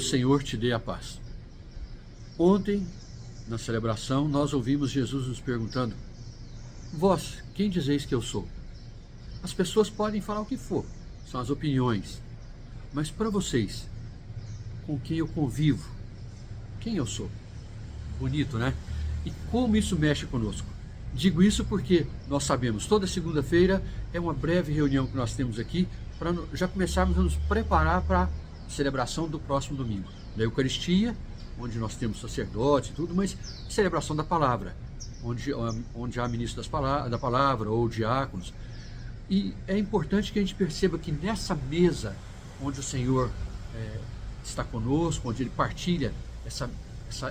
Senhor te dê a paz. Ontem, na celebração, nós ouvimos Jesus nos perguntando: vós, quem dizeis que eu sou? As pessoas podem falar o que for, são as opiniões. Mas para vocês, com quem eu convivo, quem eu sou? Bonito, né? E como isso mexe conosco? Digo isso porque nós sabemos, toda segunda-feira é uma breve reunião que nós temos aqui para já começarmos a nos preparar para a celebração do próximo domingo. Da Eucaristia, onde nós temos sacerdotes e tudo, mas celebração da palavra, onde há ministro da palavra ou diáconos. E é importante que a gente perceba que nessa mesa, onde o Senhor está conosco, onde Ele partilha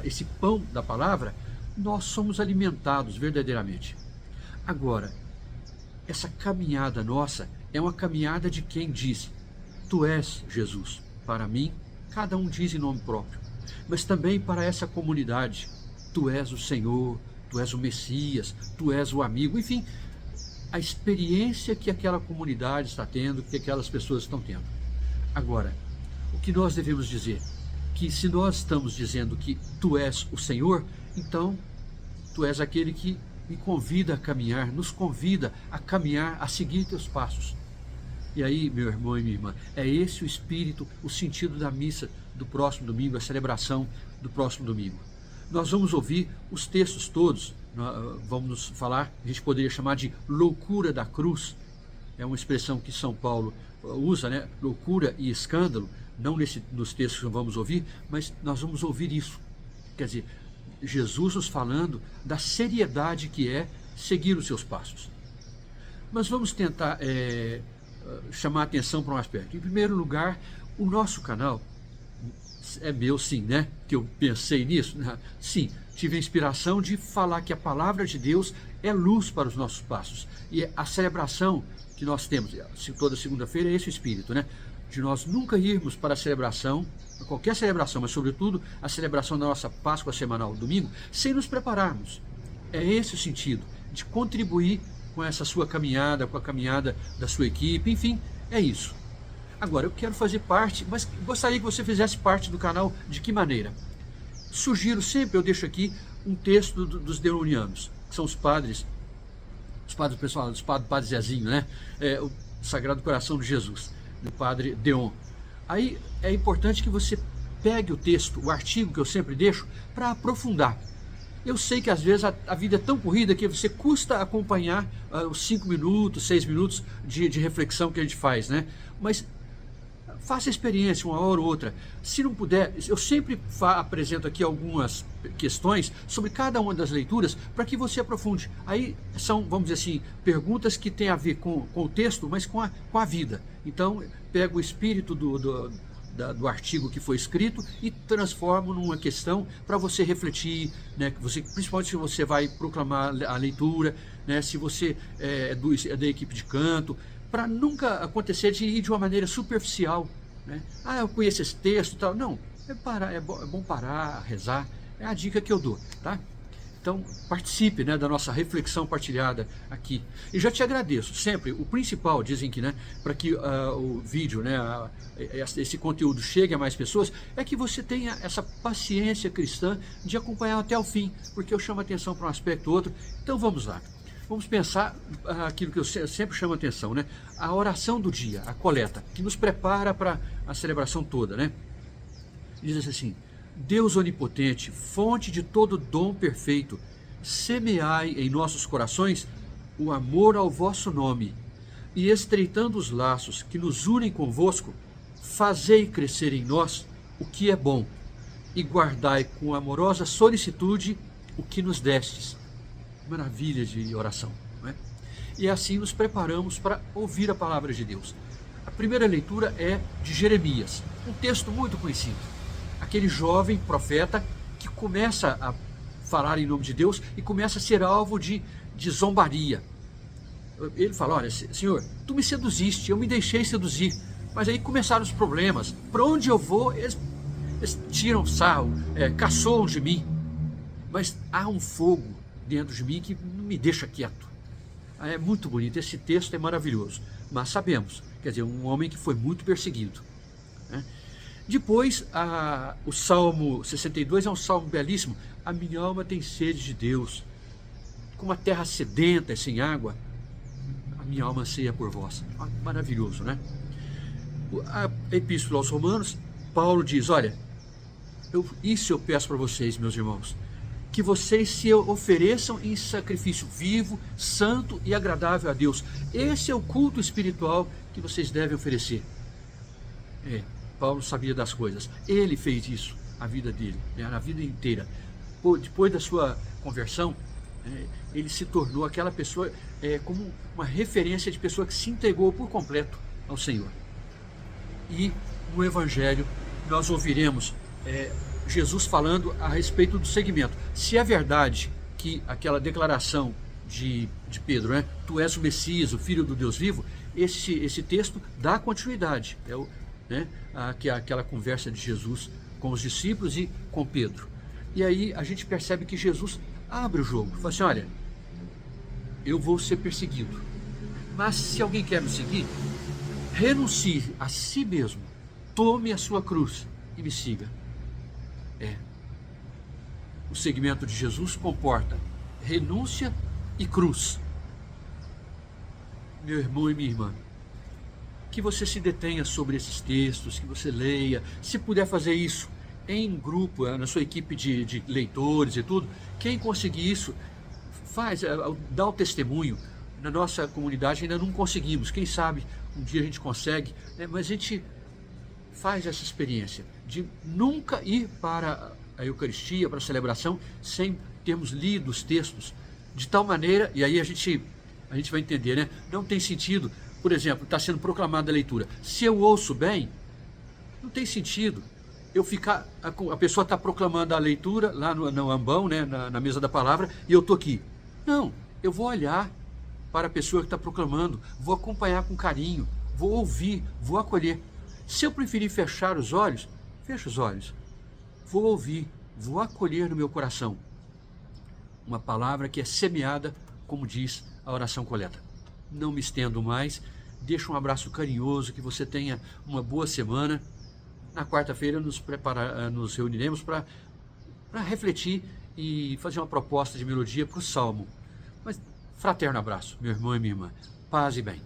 esse pão da palavra, nós somos alimentados verdadeiramente. Agora, essa caminhada nossa é uma caminhada de quem diz: Tu és Jesus. Para mim, cada um diz em nome próprio, mas também para essa comunidade: Tu és o Senhor, Tu és o Messias, Tu és o amigo. Enfim, a experiência que aquela comunidade está tendo, que aquelas pessoas estão tendo. Agora, o que nós devemos dizer? Que se nós estamos dizendo que Tu és o Senhor, então Tu és aquele que me convida a caminhar, nos convida a caminhar, a seguir Teus passos. E aí, meu irmão e minha irmã, é esse o espírito, o sentido da missa do próximo domingo, a celebração do próximo domingo. Nós vamos ouvir os textos todos, vamos falar, a gente poderia chamar de loucura da cruz, é uma expressão que São Paulo usa, né? Loucura e escândalo, não nos textos que vamos ouvir, mas nós vamos ouvir isso. Quer dizer, Jesus nos falando da seriedade que é seguir os seus passos. Mas vamos tentar chamar a atenção para um aspecto. Em primeiro lugar, o nosso canal é meu, sim, né? Que eu pensei nisso. Sim, tive a inspiração de falar que a palavra de Deus é luz para os nossos passos. E a celebração que nós temos, toda segunda-feira, é esse o espírito, né? De nós nunca irmos para a celebração, qualquer celebração, mas sobretudo a celebração da nossa Páscoa semanal, domingo, sem nos prepararmos. É esse o sentido, de contribuir com essa sua caminhada, com a caminhada da sua equipe, enfim, é isso. Agora, eu quero fazer parte, mas gostaria que você fizesse parte do canal de que maneira? Sugiro sempre, eu deixo aqui um texto dos deonianos, que são os padres pessoal, dos padre Zezinho, né? O Sagrado Coração de Jesus, do padre Deon. Aí é importante que você pegue o texto, o artigo que eu sempre deixo, para aprofundar. Eu sei que às vezes a vida é tão corrida que você custa acompanhar os 5 minutos, 6 minutos de reflexão que a gente faz, né? Mas faça a experiência uma hora ou outra. Se não puder, eu sempre apresento aqui algumas questões sobre cada uma das leituras para que você aprofunde. Aí são, vamos dizer assim, perguntas que têm a ver com o texto, mas com a vida. Então, pego o espírito do artigo que foi escrito e transformo numa questão para você refletir, né? Principalmente se você vai proclamar a leitura, né? Se você é da equipe de canto, para nunca acontecer de ir de uma maneira superficial, né? Eu conheço esse texto e tal. Não, é bom parar, rezar, é a dica que eu dou, tá? Então, participe, né, da nossa reflexão partilhada aqui. E já te agradeço, sempre, o principal, dizem que, né, para que o vídeo, né, esse conteúdo chegue a mais pessoas, é que você tenha essa paciência cristã de acompanhar até o fim, porque eu chamo a atenção para um aspecto ou outro. Então, vamos lá. Vamos pensar aquilo que eu sempre chamo a atenção, né? A oração do dia, a coleta, que nos prepara para a celebração toda, né? Diz assim: Deus onipotente, fonte de todo dom perfeito, semeai em nossos corações o amor ao vosso nome, e estreitando os laços que nos unem convosco, fazei crescer em nós o que é bom, e guardai com amorosa solicitude o que nos destes. Maravilha de oração, não é? E assim nos preparamos para ouvir a palavra de Deus. A primeira leitura é de Jeremias, um texto muito conhecido. Aquele jovem profeta que começa a falar em nome de Deus e começa a ser alvo de zombaria. Ele fala: olha, Senhor, tu me seduziste, eu me deixei seduzir, mas aí começaram os problemas. Para onde eu vou, eles tiram sarro, caçoam de mim, mas há um fogo dentro de mim que não me deixa quieto. É muito bonito, esse texto é maravilhoso, mas sabemos, quer dizer, um homem que foi muito perseguido, né? Depois, o Salmo 62 é um salmo belíssimo. A minha alma tem sede de Deus. Como a terra sedenta e sem água, a minha alma anseia por vós. Maravilhoso, né? A Epístola aos Romanos, Paulo diz, olha, isso eu peço para vocês, meus irmãos, que vocês se ofereçam em sacrifício vivo, santo e agradável a Deus. Esse é o culto espiritual que vocês devem oferecer. Paulo sabia das coisas. Ele fez isso a vida dele, a vida inteira. Depois da sua conversão, ele se tornou aquela pessoa como uma referência de pessoa que se entregou por completo ao Senhor. E no Evangelho nós ouviremos Jesus falando a respeito do seguimento. Se é verdade que aquela declaração de Pedro, tu és o Messias, o Filho do Deus vivo, esse texto dá continuidade. Aquela conversa de Jesus com os discípulos e com Pedro. E aí a gente percebe que Jesus abre o jogo, fala assim, olha, eu vou ser perseguido, mas se alguém quer me seguir, renuncie a si mesmo, tome a sua cruz e me siga. O seguimento de Jesus comporta renúncia e cruz. Meu irmão e minha irmã, que você se detenha sobre esses textos, que você leia, se puder fazer isso em grupo, na sua equipe de leitores e tudo, quem conseguir isso, dá o testemunho. Na nossa comunidade ainda não conseguimos, quem sabe um dia a gente consegue, mas a gente faz essa experiência de nunca ir para a Eucaristia, para a celebração, sem termos lido os textos, de tal maneira, e aí a gente vai entender, não tem sentido. Por exemplo, está sendo proclamada a leitura. Se eu ouço bem, não tem sentido eu ficar... A pessoa está proclamando a leitura lá no ambão, na mesa da palavra, e eu estou aqui. Não, eu vou olhar para a pessoa que está proclamando, vou acompanhar com carinho, vou ouvir, vou acolher. Se eu preferir fechar os olhos, fecho os olhos. Vou ouvir, vou acolher no meu coração uma palavra que é semeada, como diz a oração coleta. Não me estendo mais. Deixo um abraço carinhoso, que você tenha uma boa semana. Na quarta-feira nos reuniremos para refletir e fazer uma proposta de melodia para o Salmo. Mas fraterno abraço, meu irmão e minha irmã. Paz e bem.